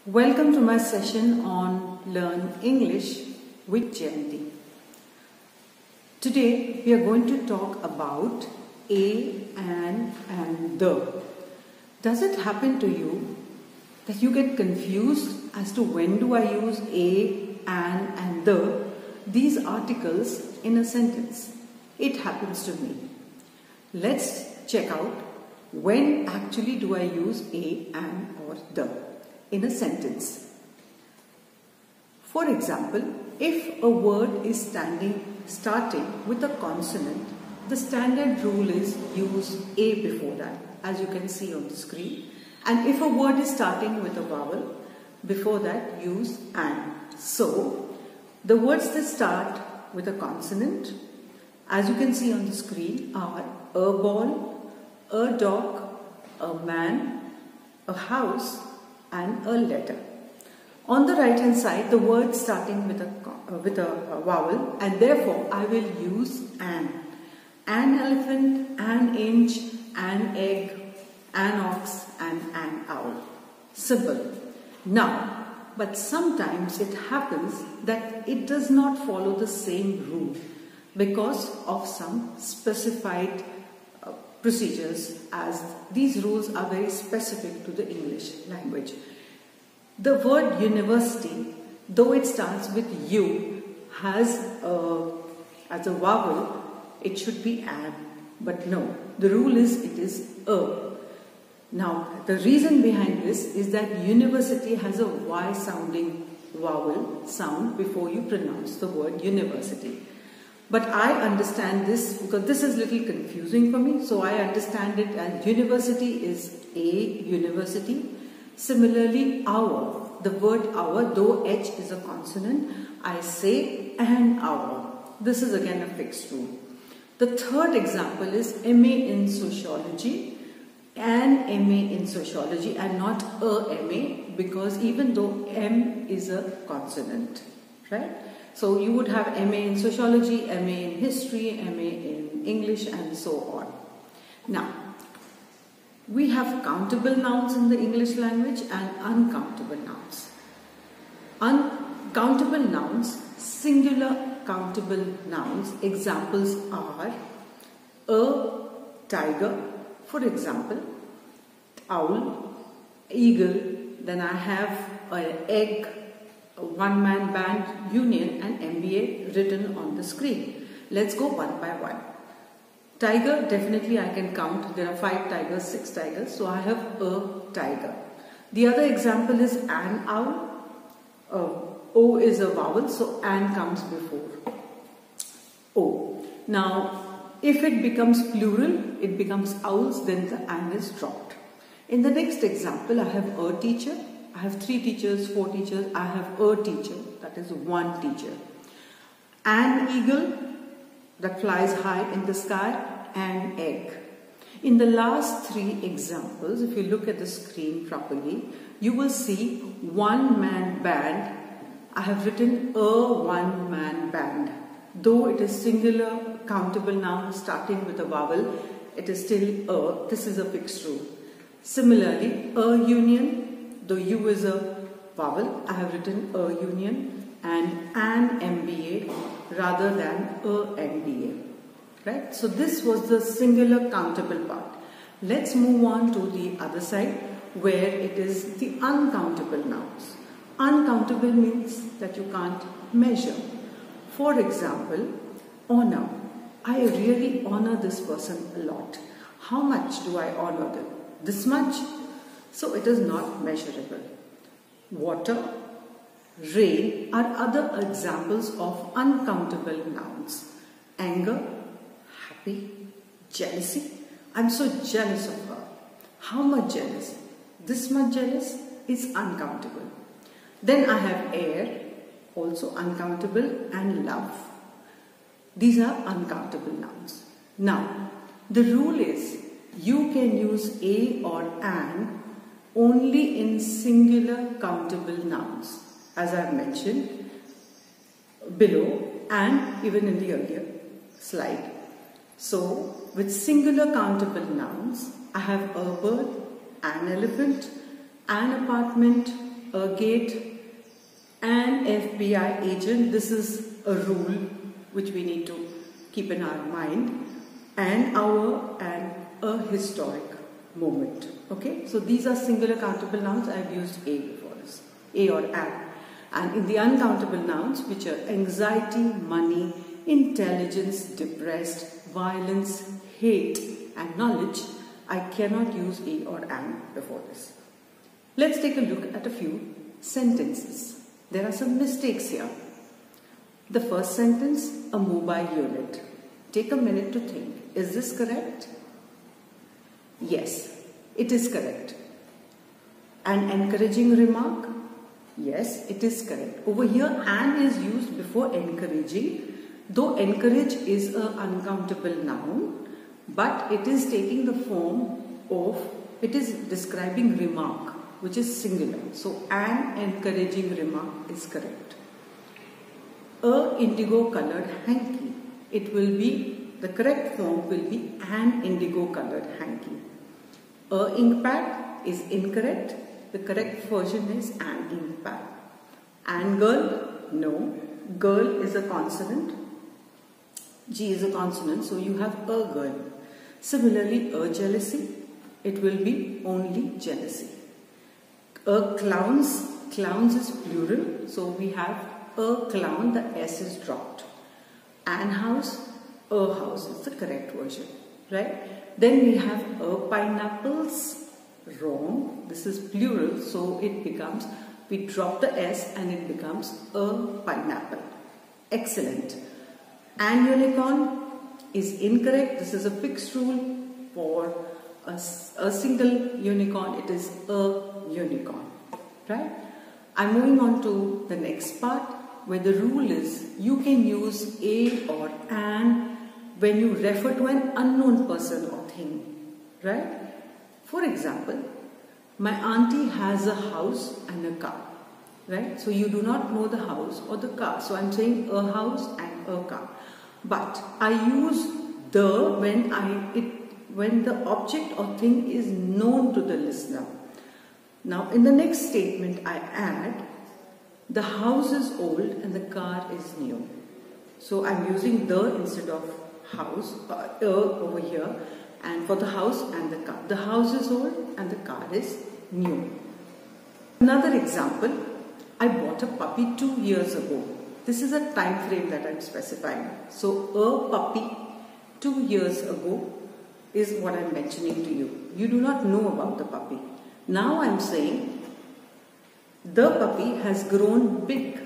Welcome to my session on Learn English with Jayanti. Today we are going to talk about a, and the. Does it happen to you that you get confused as to when do I use a, and the, these articles in a sentence? It happens to me. Let's check out when actually do I use a, and, or the in a sentence. For example, if a word is starting with a consonant, the standard rule is use a before that, as you can see on the screen. And if a word is starting with a vowel, before that use an. So, the words that start with a consonant, as you can see on the screen, are a ball, a dog, a man, a house, and a letter. On the right hand side, the word starting with a vowel, and therefore I will use an. An elephant, an inch, an egg, an ox, and an owl. Simple. Now, but sometimes it happens that it does not follow the same rule because of some specified procedures, as these rules are very specific to the English language. The word university, though it starts with U, has as a vowel, it should be an, but no, the rule is it is a. Now, the reason behind this is that university has a Y sounding vowel sound before you pronounce the word university. But I understand this because this is a little confusing for me. So I understand it as university is a university. Similarly, hour, the word hour, though H is a consonant, I say an hour. This is again a fixed rule. The third example is MA in sociology, an MA in sociology and not a MA, because even though M is a consonant, right? So you would have MA in sociology, MA in history, MA in English, and so on. Now, we have countable nouns in the English language and uncountable nouns. Uncountable nouns, singular countable nouns, examples are a tiger, for example, owl, eagle, then I have an egg, a one-man band, union, and MBA written on the screen. Let's go one by one. Tiger, definitely I can count. There are 5 tigers, 6 tigers, so I have a tiger. The other example is an owl. O is a vowel, so an comes before O. Now, if it becomes plural, it becomes owls, then the an is dropped. In the next example, I have a teacher. I have 3 teachers, 4 teachers. I have a teacher, that is one teacher. An eagle that flies high in the sky, an egg. In the last 3 examples, if you look at the screen properly, you will see one-man band. I have written a one-man band. Though it is singular countable noun starting with a vowel, it is still a. This is a fixed rule. Similarly, a union, though U is a vowel, I have written a union, and an MBA rather than a MBA. Right? So this was the singular countable part. Let's move on to the other side, where it is the uncountable nouns. Uncountable means that you can't measure. For example, honor. I really honor this person a lot. How much do I honor them? This much? So it is not measurable. Water, rain are other examples of uncountable nouns. Anger, happy, jealousy. I'm so jealous of her. How much jealous? This much jealous is uncountable. Then I have air, also uncountable, and love. These are uncountable nouns. Now, the rule is you can use a or an only in singular countable nouns, as I have mentioned below and even in the earlier slide. So, with singular countable nouns, I have a bird, an elephant, an apartment, a gate, an FBI agent. This is a rule which we need to keep in our mind. An hour and a historic moment. Okay, so these are singular countable nouns. I have used a before this, a or an. And in the uncountable nouns, which are anxiety, money, intelligence, depressed, violence, hate and knowledge, I cannot use a or an before this. Let's take a look at a few sentences. There are some mistakes here. The first sentence, a mobile unit. Take a minute to think. Is this correct? Yes, it is correct. An encouraging remark? Yes, it is correct. Over here, an is used before encouraging, though encourage is an uncountable noun, but it is taking the form of, it is describing remark, which is singular. So, an encouraging remark is correct. A indigo colored hanky. It will be, the correct form will be an indigo colored hanky. A ink pad is incorrect. The correct version is an ink pad. An girl? No. Girl is a consonant. G is a consonant, so you have a girl. Similarly, a jealousy, it will be only jealousy. A clowns, clowns is plural, so we have a clown, the S is dropped. An house, a house is the correct version, right? Then we have a pineapples, wrong. This is plural, so it becomes, we drop the S and it becomes a pineapple. Excellent. An unicorn is incorrect. This is a fixed rule. For a single unicorn, it is a unicorn, right? I'm moving on to the next part, where the rule is you can use a or an when you refer to an unknown person or thing, right? For example, my auntie has a house and a car, right? So you do not know the house or the car. So I'm saying a house and a car. But I use the when the object or thing is known to the listener. Now in the next statement I add, the house is old and the car is new. So I'm using the instead of house, over here, and for the house and the car. The house is old and the car is new. Another example, I bought a puppy 2 years ago. This is a time frame that I'm specifying. So a puppy 2 years ago is what I'm mentioning to you. You do not know about the puppy. Now I'm saying the puppy has grown big,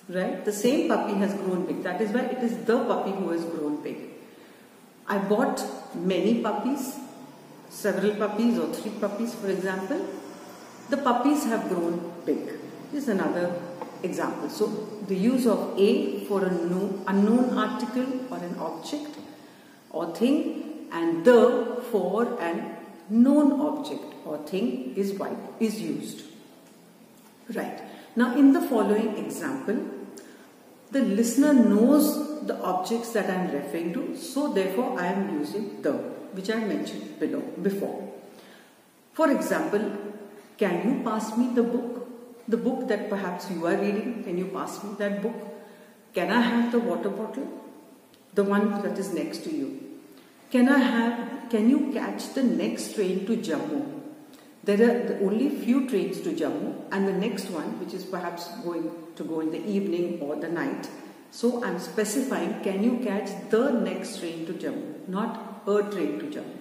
right? The same puppy has grown big. That is why it is the puppy who has grown big. I bought many puppies, several puppies or 3 puppies for example. The puppies have grown big. This is another example. So the use of a for an unknown article or an object or thing, and the for an known object or thing is used. Right. Now in the following example, the listener knows the objects that I am referring to, so therefore I am using the, which I mentioned before. For example, can you pass me the book? The book that perhaps you are reading, can you pass me that book? Can I have the water bottle? The one that is next to you. Can you catch the next train to Jammu? There are only few trains to Jammu, and the next one, which is perhaps going to go in the evening or the night. So I'm specifying, can you catch the next train to Jammu, not a train to Jammu.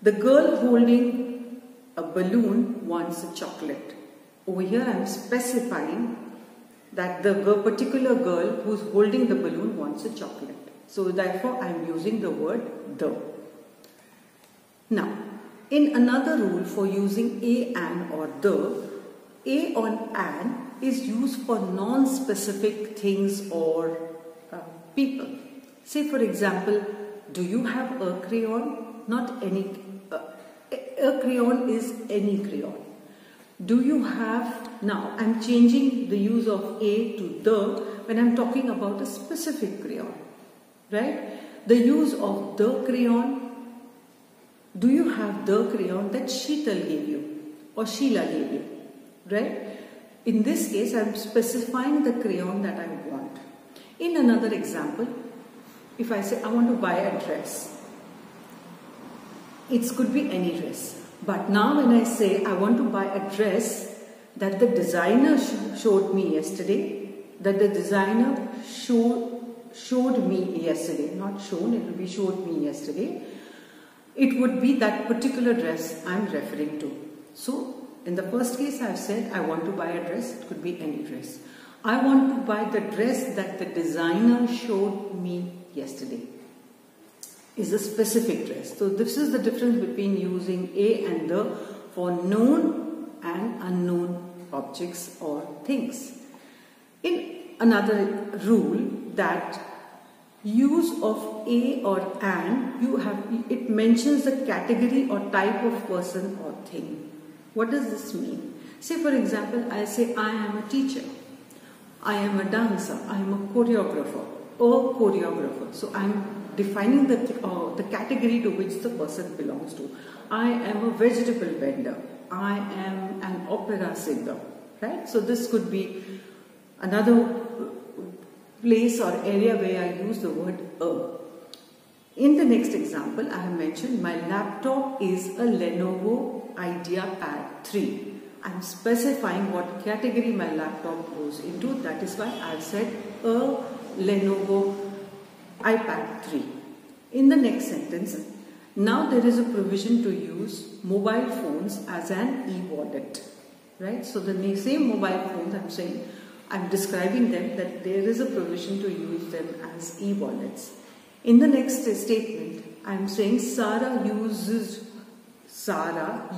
The girl holding a balloon wants a chocolate. Over here I'm specifying that the particular girl who's holding the balloon wants a chocolate. So therefore I'm using the word the. Now, in another rule for using a, an or the, a or an is used for non-specific things or people. Say for example, do you have a crayon? Not any, a crayon is any crayon. Do you have, now I'm changing the use of a to the when I'm talking about a specific crayon, right? The use of the crayon, do you have the crayon that Sheetal gave you or Sheila gave you, right? In this case, I am specifying the crayon that I want. In another example, if I say I want to buy a dress, it could be any dress. But now when I say I want to buy a dress that the designer showed me yesterday, that the designer showed me yesterday, not shown, it will be showed me yesterday, it would be that particular dress I am referring to. So in the first case I have said I want to buy a dress, it could be any dress. I want to buy the dress that the designer showed me yesterday. Is a specific dress. So this is the difference between using a and the for known and unknown objects or things. In another rule, that use of a or an, it mentions the category or type of person or thing. What does this mean? Say for example, I say I am a teacher, I am a dancer, I am a choreographer. So I am defining the category to which the person belongs to. I am a vegetable vendor, I am an opera singer, right? So this could be another place or area where I use the word a. In the next example, I have mentioned my laptop is a Lenovo IdeaPad 3. I am specifying what category my laptop goes into. That is why I have said a Lenovo iPad 3. In the next sentence, now there is a provision to use mobile phones as an e-wallet, right? So the same mobile phones, I'm saying, I'm describing them that there is a provision to use them as e-wallets. In the next statement, I'm saying Sarah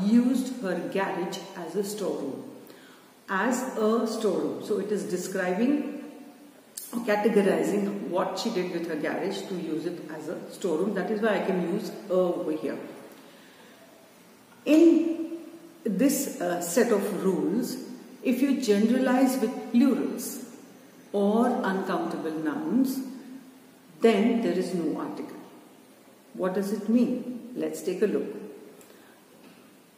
used her garage as a storeroom. As a storeroom. So it is describing or categorizing what she did with her garage to use it as a storeroom. That is why I can use a over here. In this set of rules, if you generalize with plurals or uncountable nouns, then there is no article. What does it mean? Let's take a look.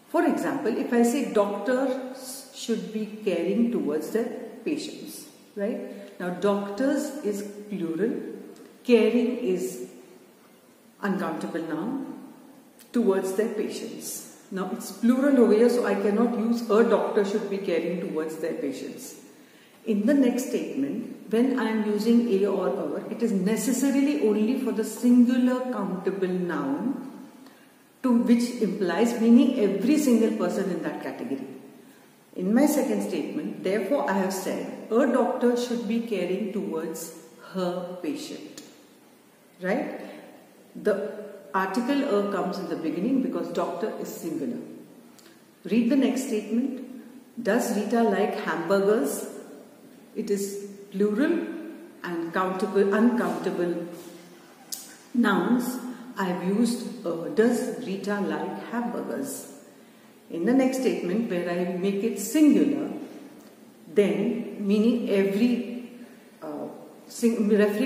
For example, if I say doctors should be caring towards their patients, right? Now doctors is plural, caring is uncountable noun, towards their patients. Now it's plural over here, so I cannot use a doctor should be caring towards their patients. In the next statement, when I am using a or a, it is necessarily only for the singular countable noun, to which implies meaning every single person in that category. In my second statement, therefore I have said a doctor should be caring towards her patient, right? The article a comes in the beginning because doctor is singular. Read the next statement. Does Rita like hamburgers? It is plural and uncountable nouns. I have used does Rita like hamburgers? In the next statement, where I make it singular, then meaning referring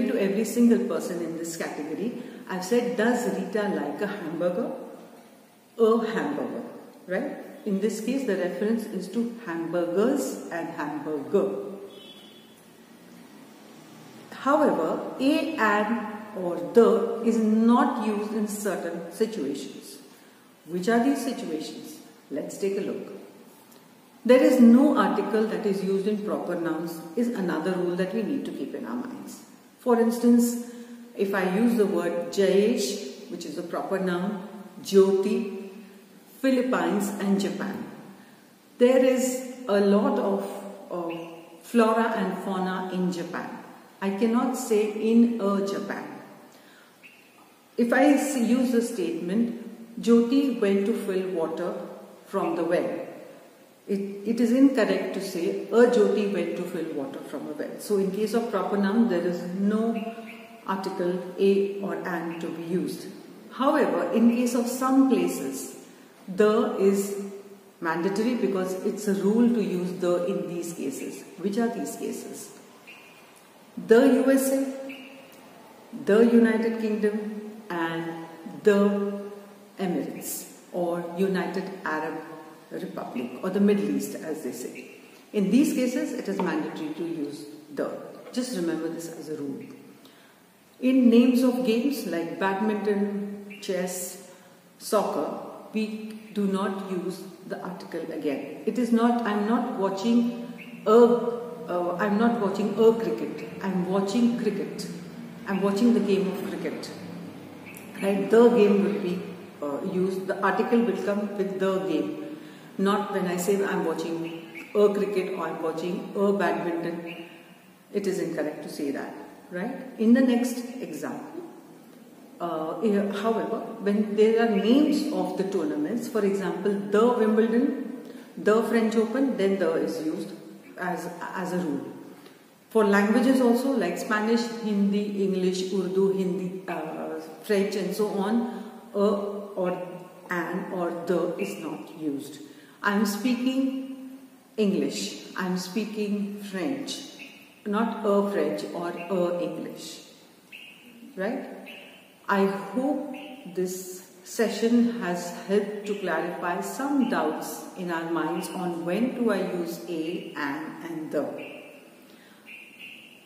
to every single person in this category, I've said, does Rita like a hamburger? A hamburger, right? In this case, the reference is to hamburgers and hamburger. However, a, and, or the is not used in certain situations. Which are these situations? Let's take a look. There is no article that is used in proper nouns is another rule that we need to keep in our minds. For instance, if I use the word Jayesh, which is a proper noun, Jyoti, Philippines and Japan, there is a lot of flora and fauna in Japan. I cannot say in a Japan. If I use the statement, Jyoti went to fill water from the well, it is incorrect to say a Jyoti went to fill water from a well. So in case of proper noun, there is no article a or an to be used. However, in case of some places, the is mandatory because it's a rule to use the in these cases. Which are these cases? The USA, the United Kingdom and the Emirates or United Arab Republic or the Middle East as they say. In these cases, it is mandatory to use the. Just remember this as a rule. In names of games like badminton, chess, soccer, we do not use the article again. It is not, I'm not watching cricket. I'm watching cricket. I'm watching the game of cricket. Right? The game will be used. The article will come with the game. Not when I say I'm watching a cricket or I'm watching a badminton. It is incorrect to say that. Right? In the next example, however, when there are names of the tournaments, for example, the Wimbledon, the French Open, then the is used as a rule. For languages also, like Spanish, Hindi, English, Urdu, Hindi, French and so on, or an or the is not used. I am speaking English, I am speaking French, not a French or a English. Right? I hope this session has helped to clarify some doubts in our minds on when do I use a, an and the.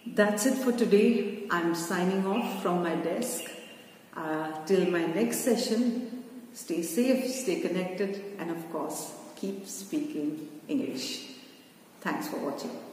That's it for today. I'm signing off from my desk. Till my next session, stay safe, stay connected, and of course, keep speaking English. Thanks for watching.